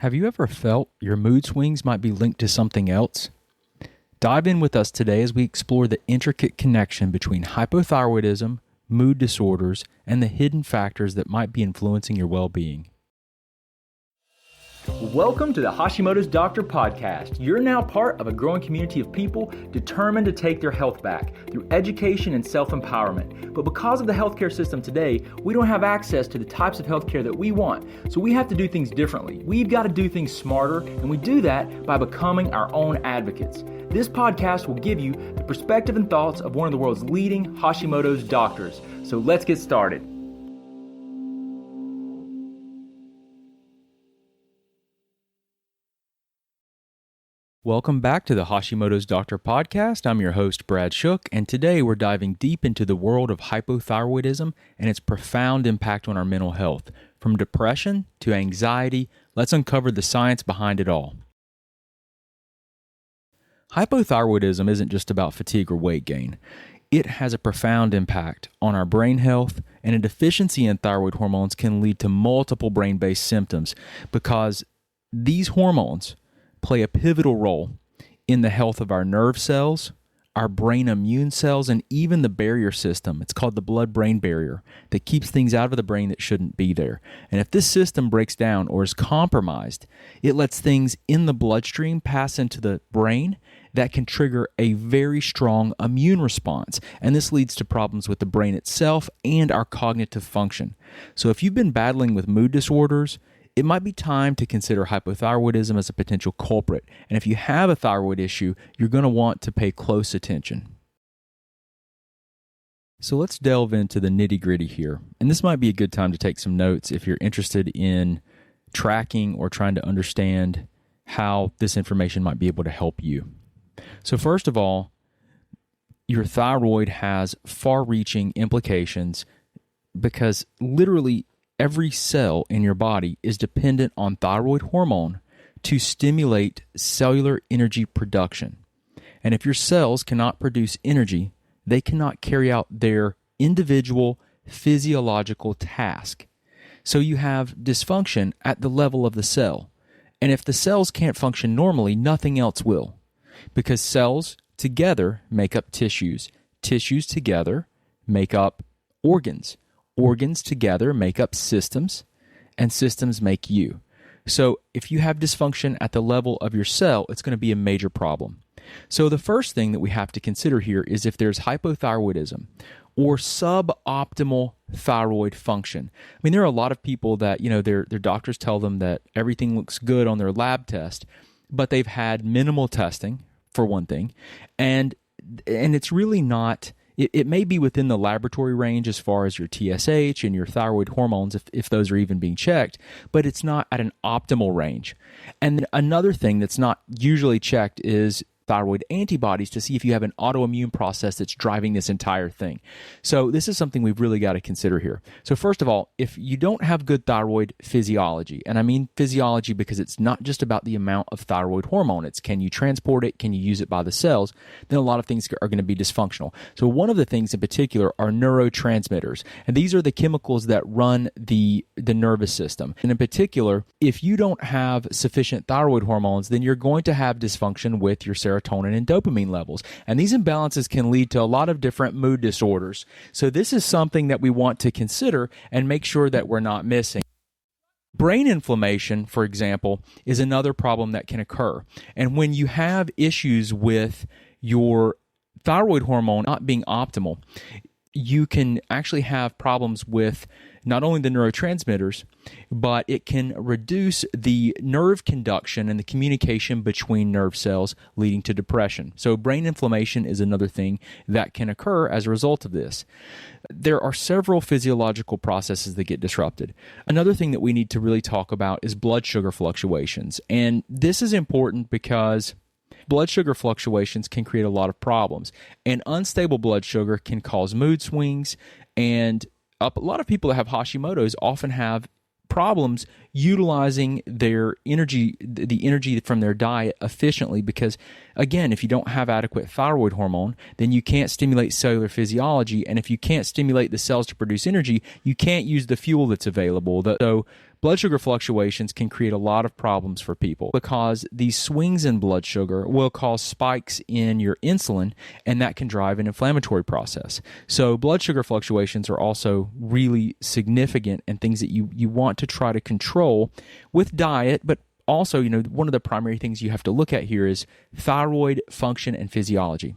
Have you ever felt your mood swings might be linked to something else? Dive in with us today as we explore the intricate connection between hypothyroidism, mood disorders, and the hidden factors that might be influencing your well-being. Welcome to the Hashimoto's Doctor podcast. You're now part of a growing community of people determined to take their health back through education and self-empowerment. But because of the healthcare system today, we don't have access to the types of healthcare that we want. So we have to do things differently. We've got to do things smarter, and we do that by becoming our own advocates. This podcast will give you the perspective and thoughts of one of the world's leading Hashimoto's doctors. So let's get started. Welcome back to the Hashimoto's Doctor podcast. I'm your host, Brad Shook, and today we're diving deep into the world of hypothyroidism and its profound impact on our mental health. From depression to anxiety, let's uncover the science behind it all. Hypothyroidism isn't just about fatigue or weight gain. It has a profound impact on our brain health, and a deficiency in thyroid hormones can lead to multiple brain-based symptoms because these hormones play a pivotal role in the health of our nerve cells, our brain immune cells, and even the barrier system. It's called the blood-brain barrier that keeps things out of the brain that shouldn't be there. And if this system breaks down or is compromised, it lets things in the bloodstream pass into the brain that can trigger a very strong immune response. And this leads to problems with the brain itself and our cognitive function. So if you've been battling with mood disorders, it might be time to consider hypothyroidism as a potential culprit. And if you have a thyroid issue, you're going to want to pay close attention. So let's delve into the nitty-gritty here. And this might be a good time to take some notes if you're interested in tracking or trying to understand how this information might be able to help you. So first of all, your thyroid has far-reaching implications because literally every cell in your body is dependent on thyroid hormone to stimulate cellular energy production. And if your cells cannot produce energy, they cannot carry out their individual physiological task. So you have dysfunction at the level of the cell. And if the cells can't function normally, nothing else will. Because cells together make up tissues. Tissues together make up organs. Organs together make up systems, and systems make you. So if you have dysfunction at the level of your cell, it's going to be a major problem. So the first thing that we have to consider here is if there's hypothyroidism or suboptimal thyroid function. I mean, there are a lot of people that, their doctors tell them that everything looks good on their lab test, but they've had minimal testing, for one thing, and it's really not. It may be within the laboratory range as far as your TSH and your thyroid hormones, if those are even being checked, but it's not at an optimal range. And then another thing that's not usually checked is thyroid antibodies to see if you have an autoimmune process that's driving this entire thing. So this is something we've really got to consider here. So first of all, if you don't have good thyroid physiology, and I mean physiology because it's not just about the amount of thyroid hormone, it's can you transport it, can you use it by the cells, then a lot of things are going to be dysfunctional. So one of the things in particular are neurotransmitters, and these are the chemicals that run the nervous system. And in particular, if you don't have sufficient thyroid hormones, then you're going to have dysfunction with your serotonin and dopamine levels. And these imbalances can lead to a lot of different mood disorders. So this is something that we want to consider and make sure that we're not missing. Brain inflammation, for example, is another problem that can occur. And when you have issues with your thyroid hormone not being optimal, you can actually have problems with not only the neurotransmitters, but it can reduce the nerve conduction and the communication between nerve cells, leading to depression. So brain inflammation is another thing that can occur as a result of this. There are several physiological processes that get disrupted. Another thing that we need to really talk about is blood sugar fluctuations. And this is important because blood sugar fluctuations can create a lot of problems. And unstable blood sugar can cause mood swings, and a lot of people that have Hashimoto's often have problems utilizing their energy, the energy from their diet efficiently because, again, if you don't have adequate thyroid hormone, then you can't stimulate cellular physiology. And if you can't stimulate the cells to produce energy, you can't use the fuel that's available. So blood sugar fluctuations can create a lot of problems for people because these swings in blood sugar will cause spikes in your insulin, and that can drive an inflammatory process. So blood sugar fluctuations are also really significant and things that you want to try to control with diet, but also, one of the primary things you have to look at here is thyroid function and physiology.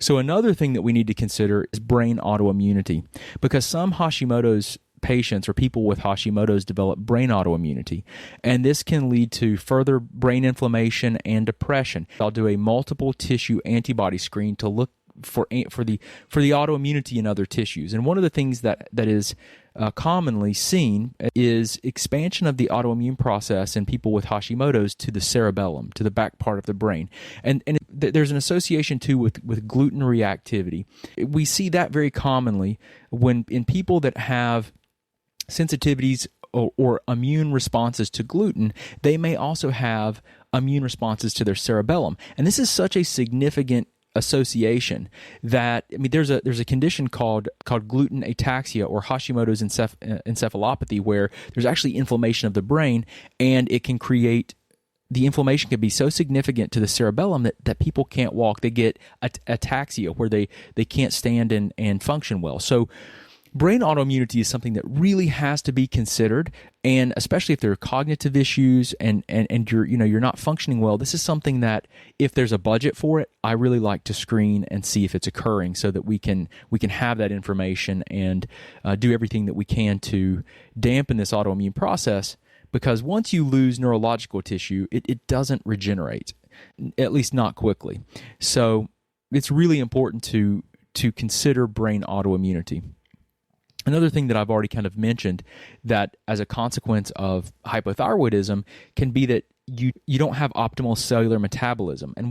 So another thing that we need to consider is brain autoimmunity, because some Hashimoto's patients or people with Hashimoto's develop brain autoimmunity, and this can lead to further brain inflammation and depression. I'll do a multiple tissue antibody screen to look for the autoimmunity in other tissues. And one of the things that is commonly seen is expansion of the autoimmune process in people with Hashimoto's to the cerebellum, to the back part of the brain. And there's an association too with gluten reactivity. We see that very commonly when in people that have sensitivities or immune responses to gluten, they may also have immune responses to their cerebellum. And this is such a significant association that, there's a condition called gluten ataxia or Hashimoto's encephalopathy, where there's actually inflammation of the brain, and it can create, the inflammation can be so significant to the cerebellum that people can't walk. They get ataxia, where they can't stand and function well. So brain autoimmunity is something that really has to be considered, and especially if there are cognitive issues and you're not functioning well, this is something that, if there's a budget for it, I really like to screen and see if it's occurring, so that we can have that information and do everything that we can to dampen this autoimmune process. Because once you lose neurological tissue, it doesn't regenerate, at least not quickly. So it's really important to consider brain autoimmunity. Another thing that I've already kind of mentioned, that as a consequence of hypothyroidism, can be that you don't have optimal cellular metabolism. And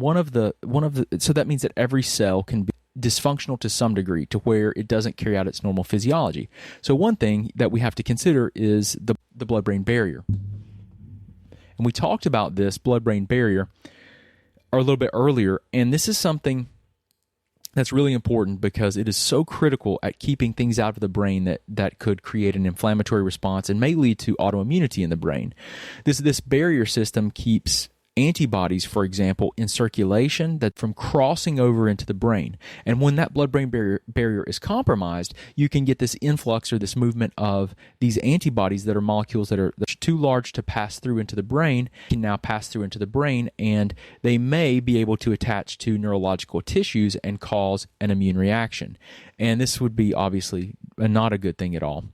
so that means that every cell can be dysfunctional to some degree, to where it doesn't carry out its normal physiology. So one thing that we have to consider is the blood-brain barrier. And we talked about this blood-brain barrier a little bit earlier, and this is something that's really important because it is so critical at keeping things out of the brain that could create an inflammatory response and may lead to autoimmunity in the brain. This barrier system keeps antibodies, for example, in circulation that from crossing over into the brain. And when that blood-brain barrier is compromised, you can get this influx or this movement of these antibodies that are molecules that are too large to pass through into the brain, can now pass through into the brain, and they may be able to attach to neurological tissues and cause an immune reaction. And this would be obviously not a good thing at all.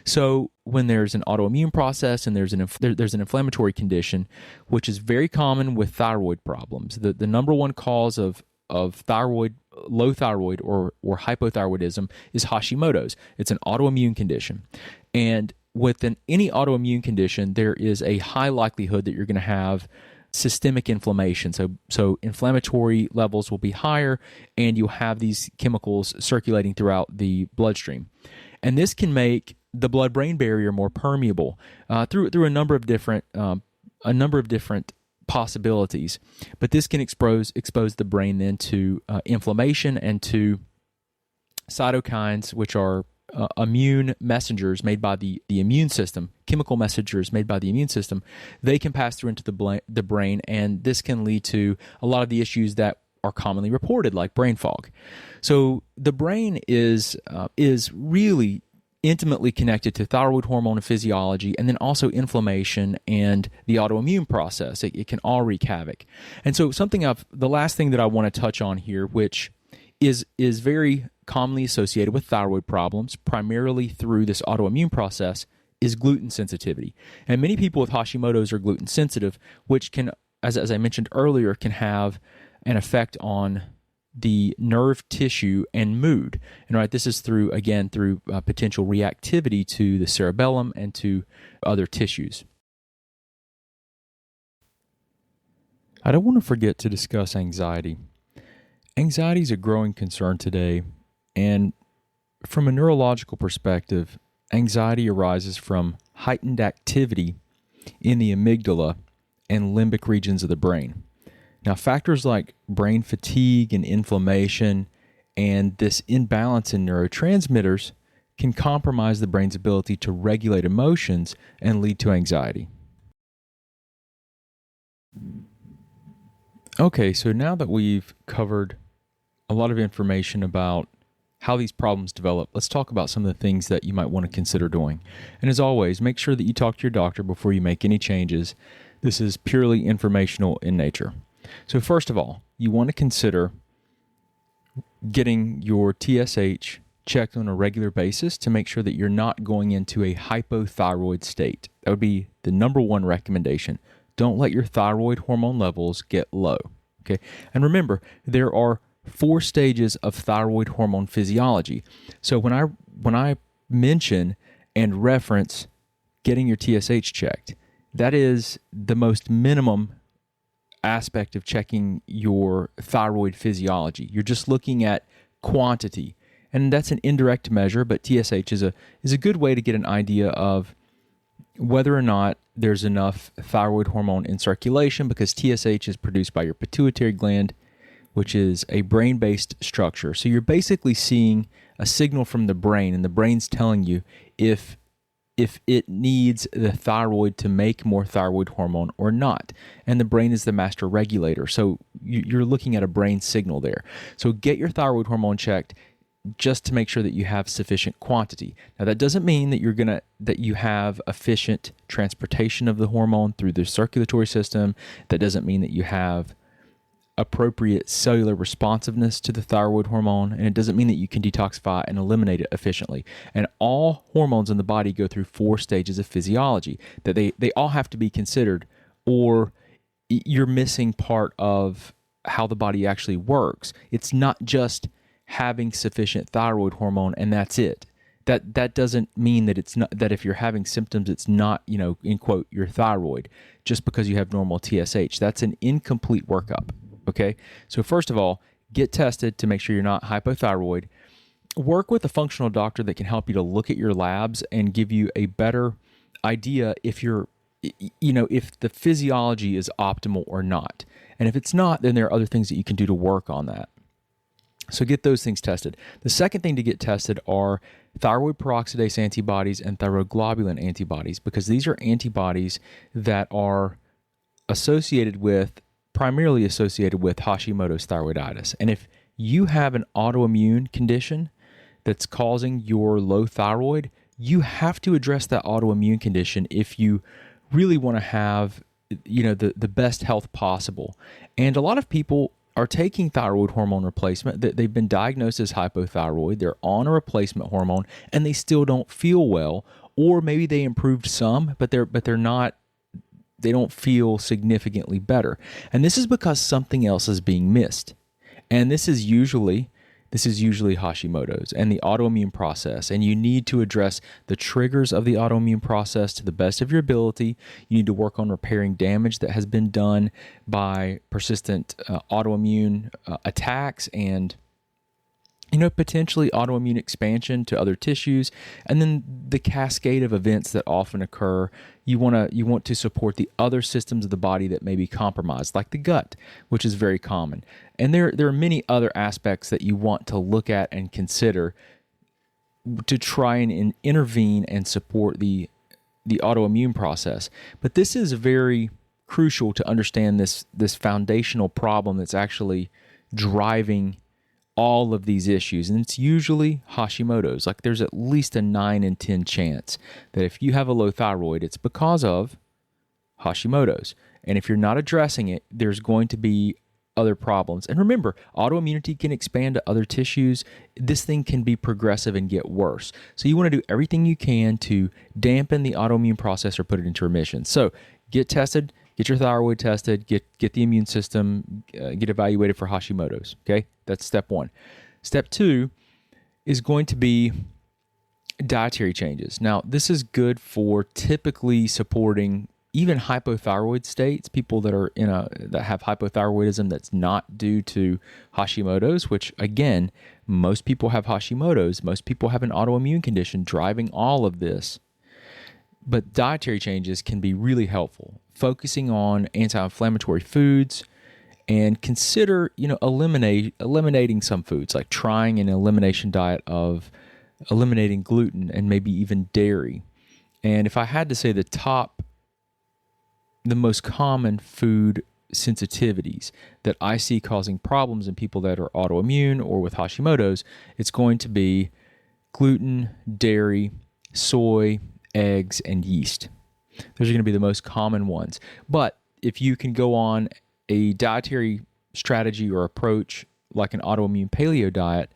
So when there's an autoimmune process and there's an inflammatory condition, which is very common with thyroid problems, the number one cause of thyroid, low thyroid or hypothyroidism is Hashimoto's. It's an autoimmune condition. And within any autoimmune condition, there is a high likelihood that you're going to have systemic inflammation. So inflammatory levels will be higher, and you'll have these chemicals circulating throughout the bloodstream. And this can make the blood-brain barrier more permeable through a number of different possibilities. But this can expose the brain then to inflammation and to cytokines, which are immune messengers made by the immune system, chemical messengers made by the immune system. They can pass through into the brain, and this can lead to a lot of the issues that are commonly reported, like brain fog. So the brain is really intimately connected to thyroid hormone and physiology, and then also inflammation and the autoimmune process. It can all wreak havoc. And so the last thing that I want to touch on here, which is very commonly associated with thyroid problems, primarily through this autoimmune process, is gluten sensitivity. And many people with Hashimoto's are gluten sensitive, which can, as I mentioned earlier, can have an effect on the nerve tissue and mood. And right, this is through potential reactivity to the cerebellum and to other tissues. I don't want to forget to discuss anxiety. Anxiety is a growing concern today, and from a neurological perspective, anxiety arises from heightened activity in the amygdala and limbic regions of the brain. Now, factors like brain fatigue and inflammation and this imbalance in neurotransmitters can compromise the brain's ability to regulate emotions and lead to anxiety. Okay, so now that we've covered a lot of information about how these problems develop, let's talk about some of the things that you might want to consider doing. And as always, make sure that you talk to your doctor before you make any changes. This is purely informational in nature. So first of all, you want to consider getting your TSH checked on a regular basis to make sure that you're not going into a hypothyroid state. That would be the number one recommendation. Don't let your thyroid hormone levels get low. Okay? And remember, there are 4 stages of thyroid hormone physiology. So when I mention and reference getting your TSH checked, that is the most minimum aspect of checking your thyroid physiology. You're just looking at quantity, and that's an indirect measure, but TSH is a good way to get an idea of whether or not there's enough thyroid hormone in circulation, because TSH is produced by your pituitary gland, which is a brain-based structure. So you're basically seeing a signal from the brain, and the brain's telling you if it needs the thyroid to make more thyroid hormone or not. And the brain is the master regulator. So you're looking at a brain signal there. So get your thyroid hormone checked just to make sure that you have sufficient quantity. Now that doesn't mean that that you have efficient transportation of the hormone through the circulatory system. That doesn't mean that you have appropriate cellular responsiveness to the thyroid hormone, and it doesn't mean that you can detoxify and eliminate it efficiently. And all hormones in the body go through 4 stages of physiology that they all have to be considered, or you're missing part of how the body actually works. It's not just having sufficient thyroid hormone and that's it. That doesn't mean that it's not, that if you're having symptoms, it's not, in quote, your thyroid, just because you have normal TSH. That's an incomplete workup. Okay, so first of all, get tested to make sure you're not hypothyroid. Work with a functional doctor that can help you to look at your labs and give you a better idea if if the physiology is optimal or not. And if it's not, then there are other things that you can do to work on that. So get those things tested. The second thing to get tested are thyroid peroxidase antibodies and thyroglobulin antibodies, because these are antibodies that are primarily associated with Hashimoto's thyroiditis. And if you have an autoimmune condition that's causing your low thyroid, you have to address that autoimmune condition if you really want to have the best health possible. And a lot of people are taking thyroid hormone replacement. They've been diagnosed as hypothyroid. They're on a replacement hormone and they still don't feel well, or maybe they improved some, but they're not. They don't feel significantly better. And this is because something else is being missed. And this is usually Hashimoto's and the autoimmune process. And you need to address the triggers of the autoimmune process to the best of your ability. You need to work on repairing damage that has been done by persistent autoimmune attacks and potentially autoimmune expansion to other tissues, and then the cascade of events that often occur. You want to support the other systems of the body that may be compromised, like the gut, which is very common. And there are many other aspects that you want to look at and consider to try and intervene and support the autoimmune process. But this is very crucial to understand this foundational problem that's actually driving all of these issues, and it's usually Hashimoto's. Like, there's at least a 9 in 10 chance that if you have a low thyroid, it's because of Hashimoto's. And if you're not addressing it, there's going to be other problems. And remember, autoimmunity can expand to other tissues. This thing can be progressive and get worse. So you want to do everything you can to dampen the autoimmune process or put it into remission. So get tested. Get your thyroid tested, get the immune system, get evaluated for Hashimoto's, okay? That's step 1. Step 2 is going to be dietary changes. Now, this is good for typically supporting even hypothyroid states, people that are that have hypothyroidism that's not due to Hashimoto's, which again, most people have Hashimoto's, most people have an autoimmune condition driving all of this. But dietary changes can be really helpful. Focusing on anti-inflammatory foods, and consider eliminating some foods, like trying an elimination diet of eliminating gluten and maybe even dairy. And if I had to say the most common food sensitivities that I see causing problems in people that are autoimmune or with Hashimoto's, it's going to be gluten, dairy, soy, eggs, and yeast. Those are going to be the most common ones. But if you can go on a dietary strategy or approach like an autoimmune paleo diet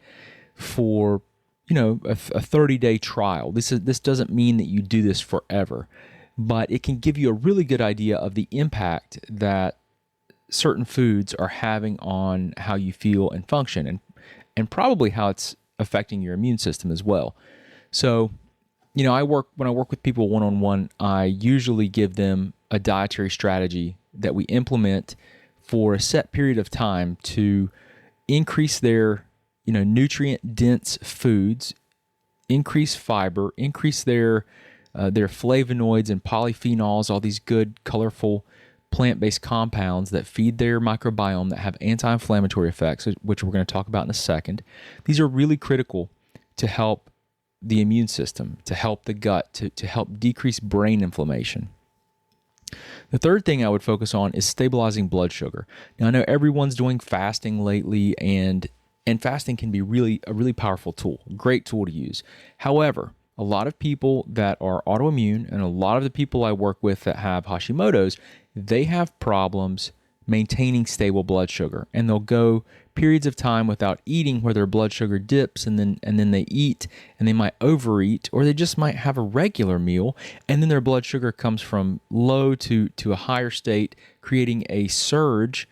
for, a 30-day trial, this doesn't mean that you do this forever, but it can give you a really good idea of the impact that certain foods are having on how you feel and function, and probably how it's affecting your immune system as well. So, when I work with people one-on-one, I usually give them a dietary strategy that we implement for a set period of time to increase their, nutrient-dense foods, increase fiber, increase their flavonoids and polyphenols, all these good, colorful plant-based compounds that feed their microbiome that have anti-inflammatory effects, which we're going to talk about in a second. These are really critical to help the immune system, to help the gut, to help decrease brain inflammation. The third thing I would focus on is stabilizing blood sugar. Now, I know everyone's doing fasting lately, and fasting can be a really powerful tool, great tool to use. However, a lot of people that are autoimmune and a lot of the people I work with that have Hashimoto's, they have problems maintaining stable blood sugar, and they'll go periods of time without eating where their blood sugar dips, and then they eat, and they might overeat, or they just might have a regular meal, and then their blood sugar comes from low to a higher state, creating a surge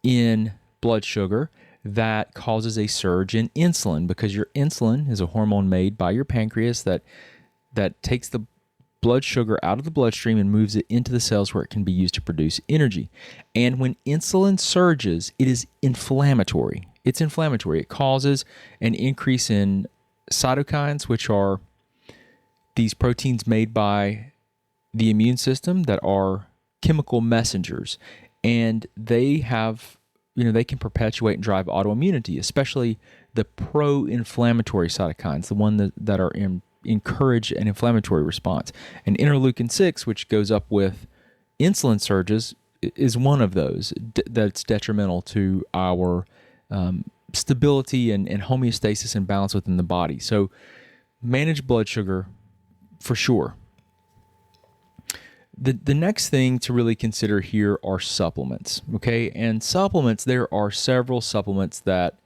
in blood sugar that causes a surge in insulin, because your insulin is a hormone made by your pancreas that takes the blood sugar out of the bloodstream and moves it into the cells where it can be used to produce energy. And when insulin surges, it is inflammatory. It's inflammatory. It causes an increase in cytokines, which are these proteins made by the immune system that are chemical messengers. And they have, they can perpetuate and drive autoimmunity, especially the pro-inflammatory cytokines, the one that are encourage an inflammatory response. And interleukin-6, which goes up with insulin surges, is one of those that's detrimental to our stability and homeostasis and balance within the body. So manage blood sugar for sure. The next thing to really consider here are supplements, okay? And supplements, there are several supplements that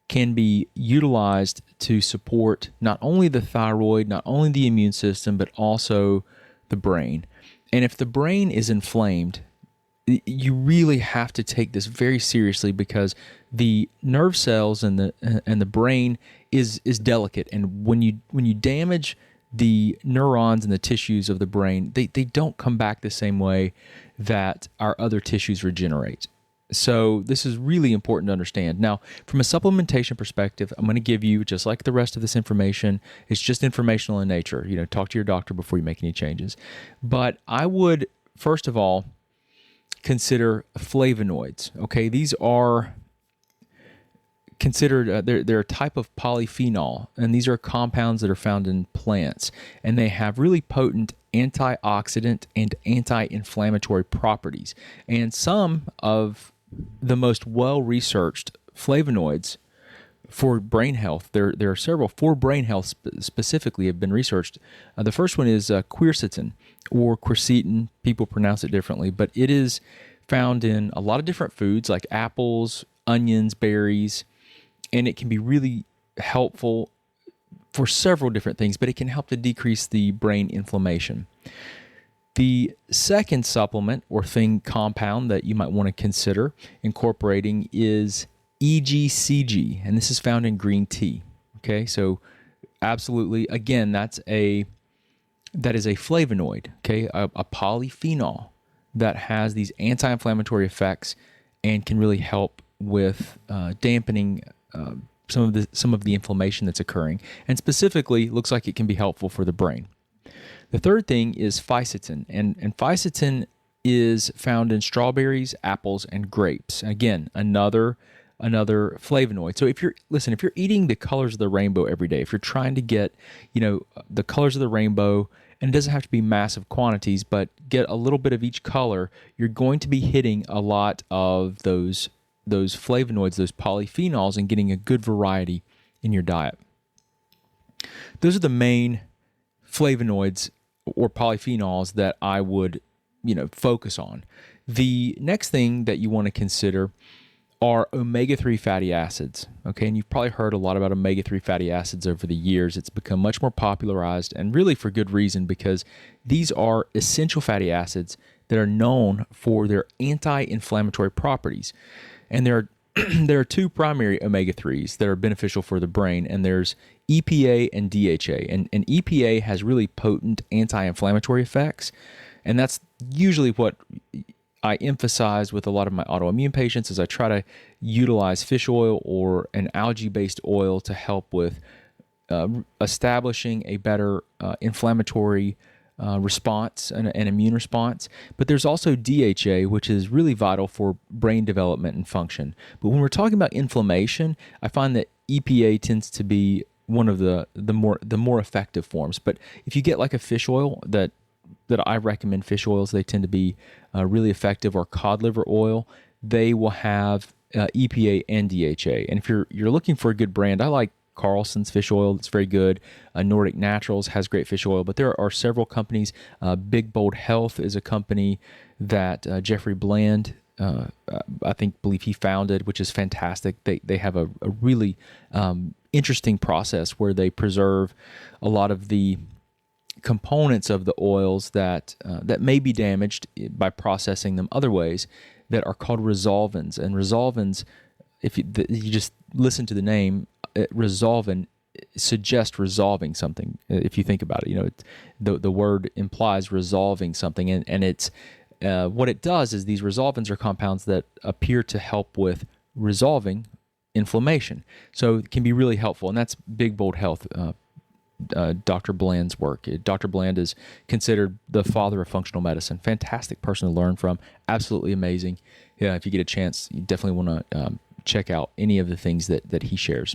can be utilized to support not only the thyroid, not only the immune system, but also the brain. And if the brain is inflamed, you really have to take this very seriously, because the nerve cells and the brain is delicate, and when you damage the neurons and the tissues of the brain, they don't come back the same way that our other tissues regenerate. So this is really important to understand. Now, from a supplementation perspective, I'm going to give you, just like the rest of this information, it's just informational in nature. Talk to your doctor before you make any changes. But I would, first of all, consider flavonoids. Okay, these are considered, they're a type of polyphenol, and these are compounds that are found in plants, and they have really potent antioxidant and anti-inflammatory properties. And some of the most well-researched flavonoids for brain health, there are several for brain health specifically have been researched. The first one is quercetin, or quercetin. People pronounce it differently, but it is found in a lot of different foods like apples, onions, berries, and it can be really helpful for several different things, but it can help to decrease the brain inflammation. The second supplement or compound that you might want to consider incorporating is EGCG, and this is found in green tea. Okay, so absolutely, again, that is a flavonoid, okay, a polyphenol that has these anti-inflammatory effects and can really help with dampening some of the inflammation that's occurring, and specifically looks like it can be helpful for the brain. The third thing is fisetin, and fisetin is found in strawberries, apples, and grapes. Again, another another flavonoid. So if you're eating the colors of the rainbow every day, if you're trying to get, the colors of the rainbow, and it doesn't have to be massive quantities, but get a little bit of each color, you're going to be hitting a lot of those flavonoids, those polyphenols, and getting a good variety in your diet. Those are the main flavonoids or polyphenols that I would, focus on. The next thing that you want to consider are omega-3 fatty acids. Okay, and you've probably heard a lot about omega-3 fatty acids over the years. It's become much more popularized, and really for good reason, because these are essential fatty acids that are known for their anti-inflammatory properties. And there are two primary omega-3s that are beneficial for the brain, and there's EPA and DHA. And EPA has really potent anti-inflammatory effects, and that's usually what I emphasize with a lot of my autoimmune patients as I try to utilize fish oil or an algae-based oil to help with establishing a better inflammatory response, an immune response. But there's also DHA, which is really vital for brain development and function. But when we're talking about inflammation, I find that EPA tends to be one of the more effective forms. But if you get like a fish oil that I recommend, fish oils, they tend to be really effective, or cod liver oil, they will have EPA and DHA. And if you're looking for a good brand, I like Carlson's fish oil. It's very good. Nordic Naturals has great fish oil, but there are several companies. Big Bold Health is a company that Jeffrey Bland, believe he founded, which is fantastic. They have a really interesting process where they preserve a lot of the components of the oils that may be damaged by processing them other ways, that are called resolvins. And resolvins, if you just listen to the name, resolvin suggests resolving something. If you think about it, the word implies resolving something, and it's what it does is these resolvins are compounds that appear to help with resolving inflammation. So it can be really helpful, and that's Big Bold Health. Dr. Bland's work. Dr. Bland is considered the father of functional medicine. Fantastic person to learn from. Absolutely amazing. Yeah, if you get a chance, you definitely want to check out any of the things that he shares.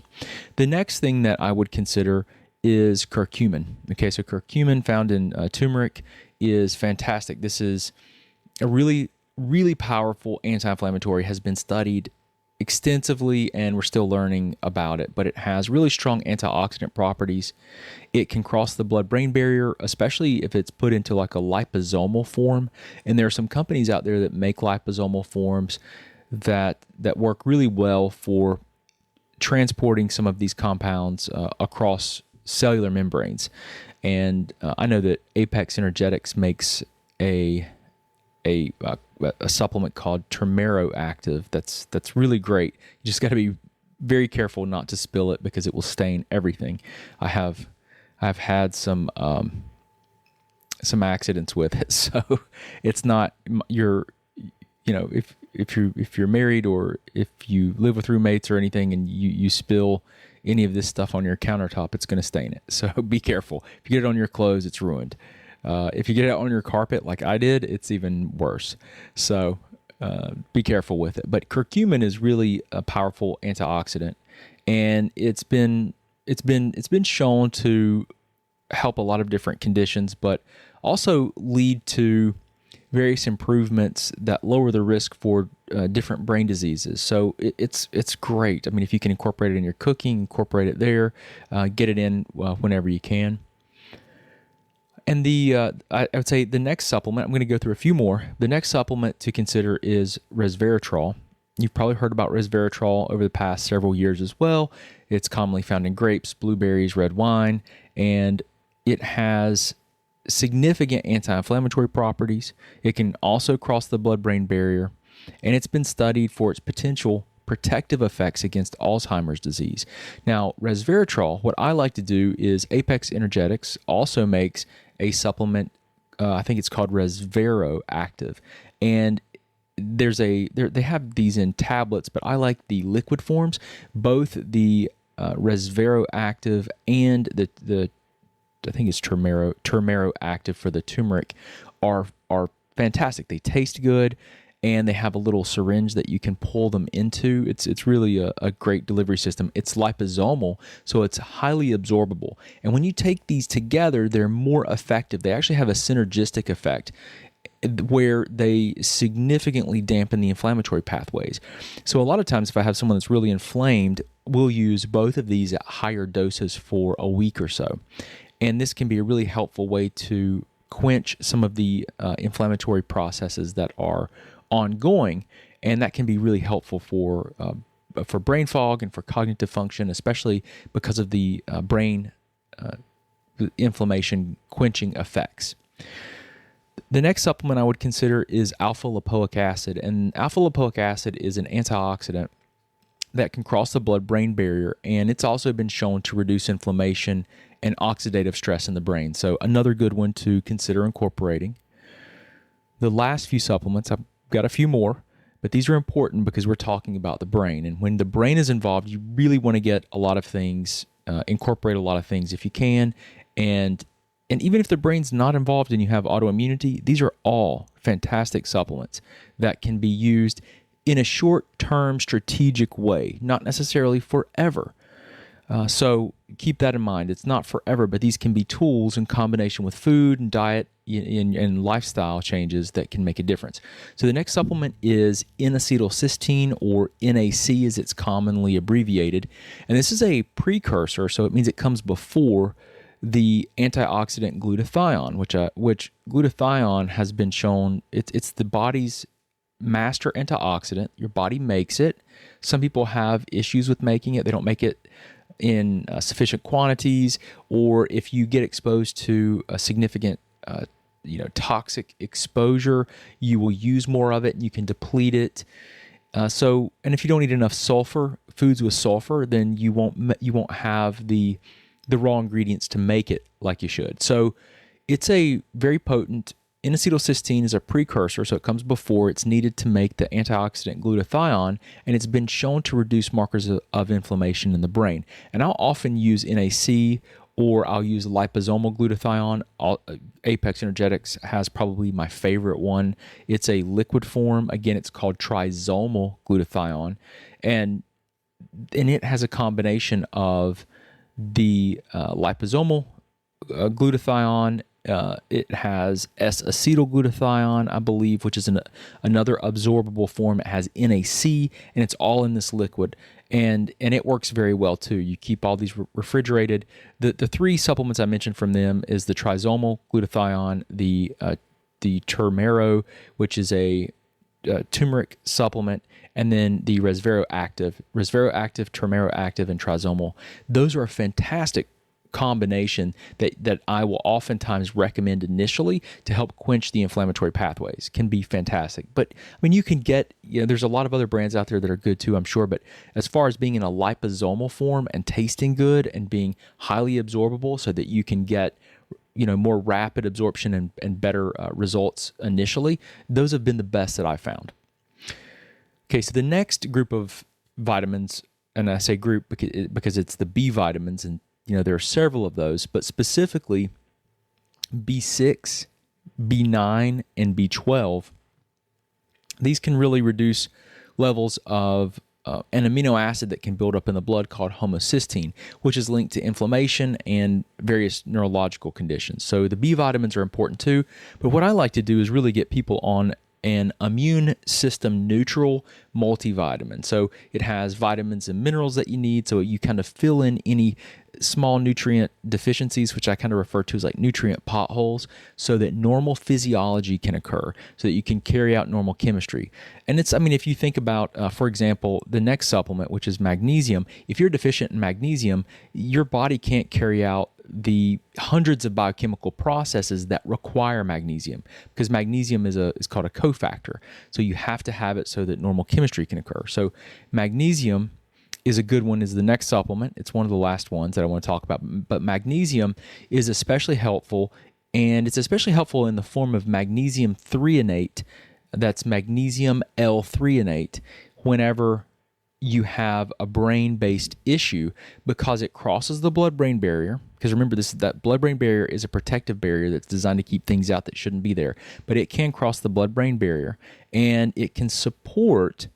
The next thing that I would consider is curcumin. Okay, so curcumin found in turmeric is fantastic. This is a really, really powerful anti-inflammatory, has been studied extensively, and we're still learning about it, but it has really strong antioxidant properties. It can cross the blood-brain barrier, especially if it's put into like a liposomal form. And there are some companies out there that make liposomal forms that work really well for transporting some of these compounds across cellular membranes. And I know that Apex Energetics makes a supplement called Neurotransmitter that's really great. You just got to be very careful not to spill it because it will stain everything. I've had some accidents with it, so it's not if you're married or if you live with roommates or anything and you spill any of this stuff on your countertop, it's going to stain it. So be careful. If you get it on your clothes, it's ruined. If you get it on your carpet like I did, it's even worse. So be careful with it. But curcumin is really a powerful antioxidant, and it's been shown to help a lot of different conditions, but also lead to various improvements that lower the risk for different brain diseases. So it's great. I mean, if you can incorporate it in your cooking, incorporate it there, get it in whenever you can. And I would say the next supplement, I'm going to go through a few more. The next supplement to consider is resveratrol. You've probably heard about resveratrol over the past several years as well. It's commonly found in grapes, blueberries, red wine, and it has significant anti-inflammatory properties. It can also cross the blood-brain barrier, and it's been studied for its potential protective effects against Alzheimer's disease. Now, resveratrol, what I like to do is Apex Energetics also makes a supplement, I think it's called Resvero Active, and they have these in tablets, but I like the liquid forms. Both the Resvero Active and the I think it's Turmero Active for the turmeric are fantastic. They taste good, and they have a little syringe that you can pull them into. It's really a great delivery system. It's liposomal, so it's highly absorbable. And when you take these together, they're more effective. They actually have a synergistic effect where they significantly dampen the inflammatory pathways. So a lot of times if I have someone that's really inflamed, we'll use both of these at higher doses for a week or so. And this can be a really helpful way to quench some of the inflammatory processes that are ongoing, and that can be really helpful for brain fog and for cognitive function, especially because of the brain inflammation quenching effects. The next supplement I would consider is alpha lipoic acid, and alpha lipoic acid is an antioxidant that can cross the blood-brain barrier, and it's also been shown to reduce inflammation and oxidative stress in the brain. So another good one to consider incorporating. The last few supplements, I've got a few more, but these are important because we're talking about the brain. And when the brain is involved, you really want to get a lot of things, incorporate a lot of things if you can. And even if the brain's not involved and you have autoimmunity, these are all fantastic supplements that can be used in a short-term strategic way, not necessarily forever. So keep that in mind. It's not forever, but these can be tools in combination with food and diet and lifestyle changes that can make a difference. So the next supplement is N-acetylcysteine, or NAC as it's commonly abbreviated. And this is a precursor, so it means it comes before the antioxidant glutathione, which glutathione has been shown, it's the body's master antioxidant. Your body makes it. Some people have issues with making it. They don't make it in sufficient quantities, or if you get exposed to a significant toxic exposure, you will use more of it and you can deplete it. And if you don't eat enough sulfur, foods with sulfur, then you won't have the raw ingredients to make it like you should. So it's a very potent. N-acetylcysteine is a precursor, so it comes before. It's needed to make the antioxidant glutathione, and it's been shown to reduce markers of inflammation in the brain. And I'll often use NAC, or I'll use liposomal glutathione. Apex Energetics has probably my favorite one. It's a liquid form. Again, it's called trisomal glutathione, and it has a combination of the liposomal glutathione. It has S-acetylglutathione, I believe, which is another absorbable form. It has NAC, and it's all in this liquid, and it works very well too. You keep all these refrigerated. The three supplements I mentioned from them is the trisomal glutathione, the Turmero, which is a turmeric supplement, and then the Resveratrol Active, Turmero Active, and Trisomal. Those are a fantastic combination that I will oftentimes recommend initially to help quench the inflammatory pathways. Can be fantastic. But I mean, you can get, there's a lot of other brands out there that are good too, I'm sure, but as far as being in a liposomal form and tasting good and being highly absorbable so that you can get more rapid absorption and better results initially, those have been the best that I've found. Okay, so the next group of vitamins, and I say group because it's the B vitamins, and there are several of those, but specifically B6, B9, and B12. These can really reduce levels of an amino acid that can build up in the blood called homocysteine, which is linked to inflammation and various neurological conditions. So the B vitamins are important too, but what I like to do is really get people on an immune system neutral multivitamin. So it has vitamins and minerals that you need, so you kind of fill in any small nutrient deficiencies, which I kind of refer to as like nutrient potholes, so that normal physiology can occur, so that you can carry out normal chemistry. And if you think about, for example, the next supplement, which is magnesium, if you're deficient in magnesium, your body can't carry out the hundreds of biochemical processes that require magnesium, because magnesium is called a cofactor. So you have to have it so that normal chemistry can occur. So magnesium is a good one, is the next supplement. It's one of the last ones that I want to talk about. But magnesium is especially helpful, and it's especially helpful in the form of magnesium threonate. That's magnesium L-threonate whenever you have a brain-based issue because it crosses the blood-brain barrier. Because remember, that blood-brain barrier is a protective barrier that's designed to keep things out that shouldn't be there. But it can cross the blood-brain barrier, and it can support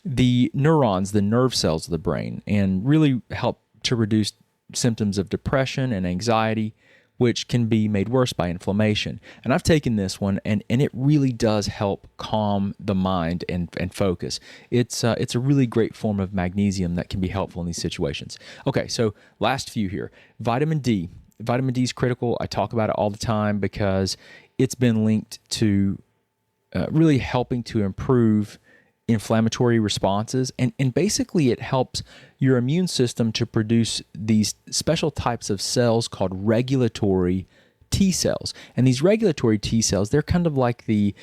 the neurons, the nerve cells of the brain, and really help to reduce symptoms of depression and anxiety, which can be made worse by inflammation. And I've taken this one, and it really does help calm the mind and focus. It's a really great form of magnesium that can be helpful in these situations. Okay, so last few here. Vitamin D. Vitamin D is critical. I talk about it all the time because it's been linked to really helping to improve inflammatory responses, and basically it helps your immune system to produce these special types of cells called regulatory T cells. And these regulatory T cells, they're kind of like the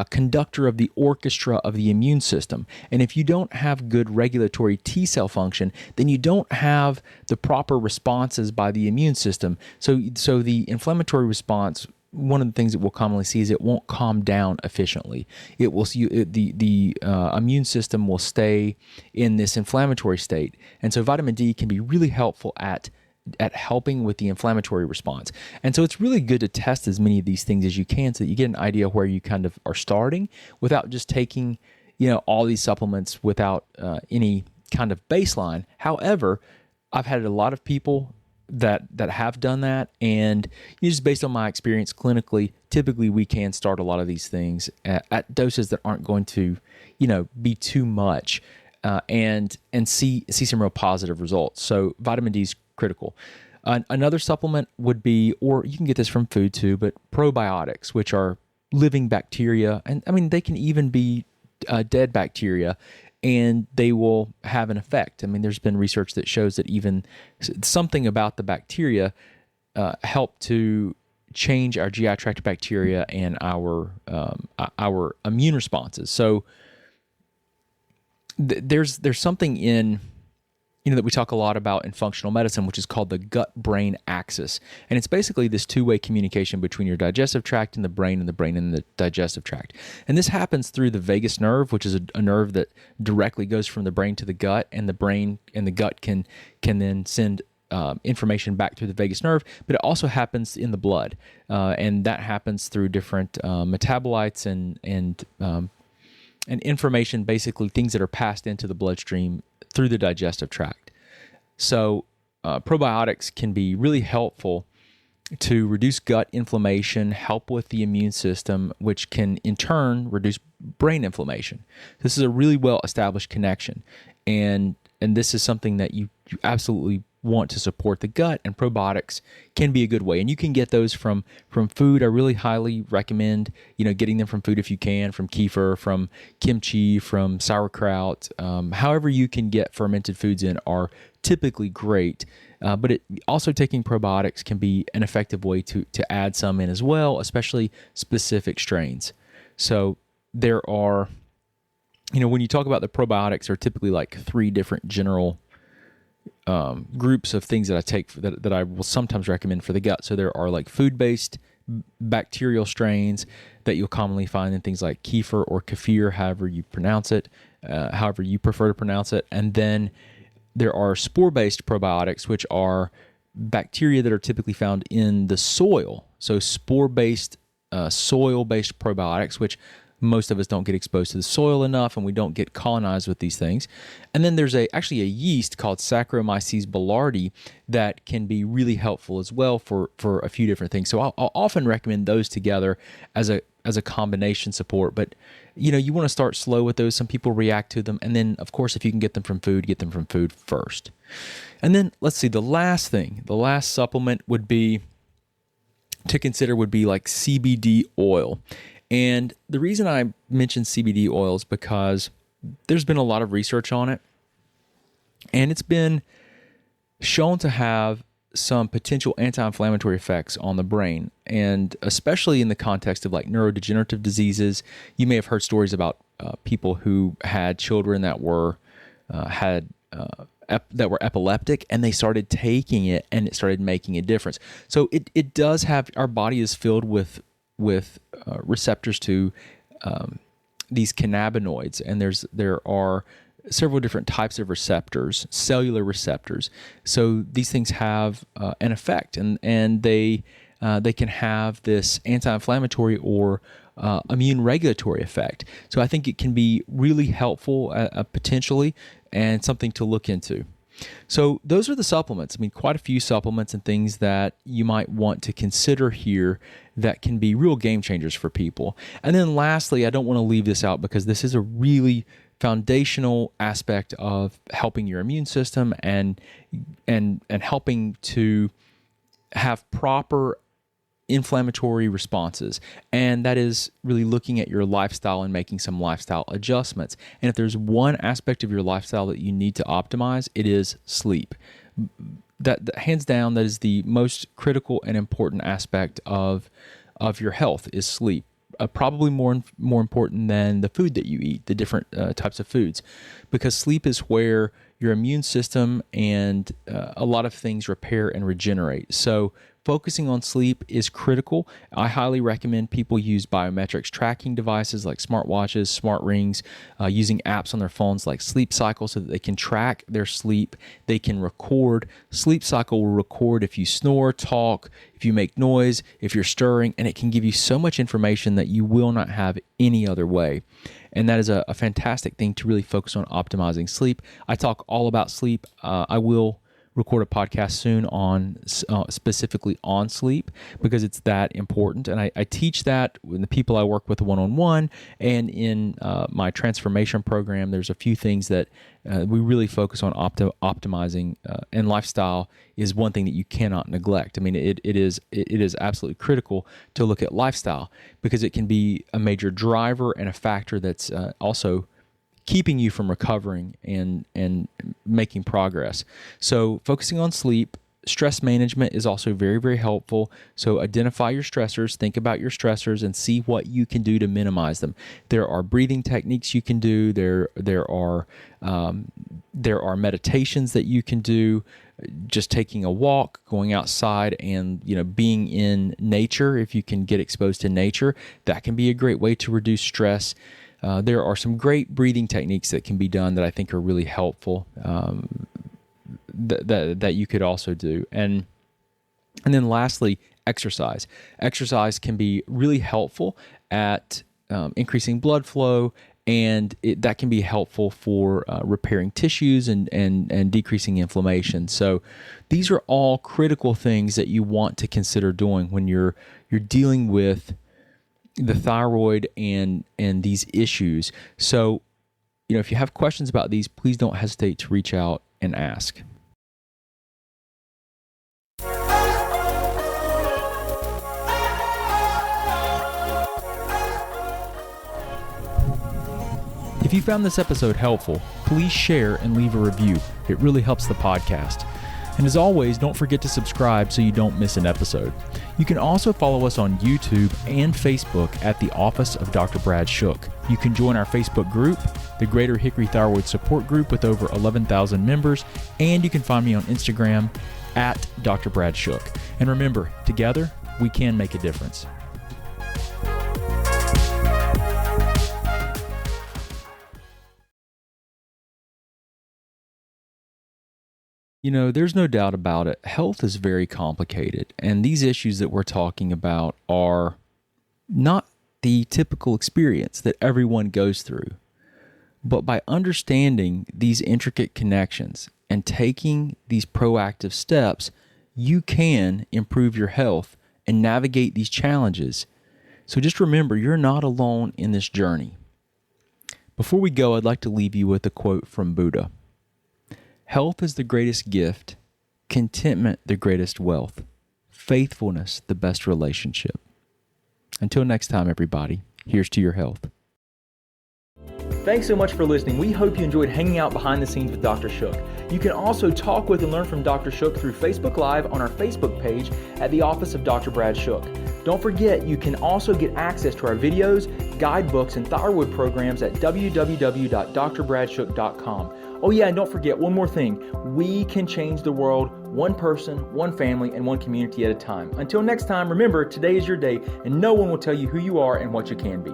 conductor of the orchestra of the immune system. And if you don't have good regulatory T cell function, then you don't have the proper responses by the immune system. So the inflammatory response, one of the things that we'll commonly see is it won't calm down efficiently. It will the immune system will stay in this inflammatory state, and so vitamin D can be really helpful at helping with the inflammatory response. And so it's really good to test as many of these things as you can so that you get an idea where you kind of are starting without just taking all these supplements without any kind of baseline. However, I've had a lot of people that have done that, and just based on my experience clinically, typically we can start a lot of these things at doses that aren't going to be too much, and see some real positive results. So vitamin D is critical. Another supplement would be, or you can get this from food too, but probiotics, which are living bacteria, and I mean they can even be dead bacteria, and they will have an effect. I mean, there's been research that shows that even something about the bacteria help to change our GI tract bacteria and our immune responses. So there's something in that we talk a lot about in functional medicine, which is called the gut-brain axis. And it's basically this two-way communication between your digestive tract and the brain and the digestive tract. And this happens through the vagus nerve, which is a nerve that directly goes from the brain to the gut, and the brain and the gut can then send information back through the vagus nerve, but it also happens in the blood. And that happens through different metabolites and information, basically things that are passed into the bloodstream through the digestive tract. So probiotics can be really helpful to reduce gut inflammation, help with the immune system, which can in turn reduce brain inflammation. This is a really well-established connection, and this is something that you absolutely want to support the gut, and probiotics can be a good way. And you can get those from food. I really highly recommend getting them from food if you can, from kefir, from kimchi, from sauerkraut. However you can get fermented foods in are typically great. But also taking probiotics can be an effective way to add some in as well, especially specific strains. So there are, when you talk about the probiotics, there are typically like 3 different general groups of things that I take that I will sometimes recommend for the gut. So there are like food-based bacterial strains that you'll commonly find in things like kefir or kefir, however you pronounce it, however you prefer to pronounce it. And then there are spore-based probiotics, which are bacteria that are typically found in the soil. So spore-based, soil-based probiotics, which most of us don't get exposed to the soil enough, and we don't get colonized with these things. And then there's actually a yeast called Saccharomyces boulardii that can be really helpful as well for a few different things. So I'll often recommend those together as a combination support. But you want to start slow with those. Some people react to them, and then of course if you can get them from food first. And then let's see, the last supplement would be to consider would be like CBD oil. And the reason I mention CBD oil is because there's been a lot of research on it, and it's been shown to have some potential anti-inflammatory effects on the brain, and especially in the context of like neurodegenerative diseases. You may have heard stories about people who had children that were epileptic, and they started taking it, and it started making a difference. So it does have, our body is filled with receptors to these cannabinoids, and there are several different types of receptors, cellular receptors. So these things have an effect, and they can have this anti-inflammatory or immune regulatory effect. So I think it can be really helpful potentially, and something to look into. So those are the supplements. I mean, quite a few supplements and things that you might want to consider here that can be real game changers for people. And then lastly, I don't want to leave this out because this is a really foundational aspect of helping your immune system and helping to have proper inflammatory responses, and that is really looking at your lifestyle and making some lifestyle adjustments. And if there's one aspect of your lifestyle that you need to optimize, it is sleep. That hands down, that is the most critical and important aspect of your health is sleep. Probably more important than the food that you eat, the different types of foods, because sleep is where your immune system and a lot of things repair and regenerate. So focusing on sleep is critical. I highly recommend people use biometrics tracking devices like smartwatches, smart rings, using apps on their phones like Sleep Cycle so that they can track their sleep. They can record. Sleep Cycle will record if you snore, talk, if you make noise, if you're stirring, and it can give you so much information that you will not have any other way. And that is a fantastic thing to really focus on optimizing sleep. I talk all about sleep. I will record a podcast soon on specifically on sleep because it's that important. And I teach that with the people I work with one-on-one, and in my transformation program, there's a few things that we really focus on optimizing, and lifestyle is one thing that you cannot neglect. I mean, it is absolutely critical to look at lifestyle because it can be a major driver and a factor that's also keeping you from recovering and making progress. So focusing on sleep, stress management is also very, very helpful. So identify your stressors, think about your stressors, and see what you can do to minimize them. There are breathing techniques you can do. There are meditations that you can do. Just taking a walk, going outside, and being in nature. If you can get exposed to nature, that can be a great way to reduce stress. There are some great breathing techniques that can be done that I think are really helpful that you could also do. And then lastly, exercise. Exercise can be really helpful at increasing blood flow, and that can be helpful for repairing tissues and decreasing inflammation. So these are all critical things that you want to consider doing when you're dealing with the thyroid and these issues. So, if you have questions about these, please don't hesitate to reach out and ask. If you found this episode helpful, please share and leave a review. It really helps the podcast. And as always, don't forget to subscribe so you don't miss an episode. You can also follow us on YouTube and Facebook at the Office of Dr. Brad Shook. You can join our Facebook group, the Greater Hickory Thyroid Support Group with over 11,000 members, and you can find me on Instagram at Dr. Brad Shook. And remember, together, we can make a difference. There's no doubt about it. Health is very complicated, and these issues that we're talking about are not the typical experience that everyone goes through. But by understanding these intricate connections and taking these proactive steps, you can improve your health and navigate these challenges. So just remember, you're not alone in this journey. Before we go, I'd like to leave you with a quote from Buddha. Health is the greatest gift, contentment the greatest wealth, faithfulness the best relationship. Until next time, everybody, here's to your health. Thanks so much for listening. We hope you enjoyed hanging out behind the scenes with Dr. Shook. You can also talk with and learn from Dr. Shook through Facebook Live on our Facebook page at the Office of Dr. Brad Shook. Don't forget, you can also get access to our videos, guidebooks, and thyroid programs at www.drbradshook.com. Oh yeah, and don't forget one more thing. We can change the world one person, one family, and one community at a time. Until next time, remember, today is your day, and no one will tell you who you are and what you can be.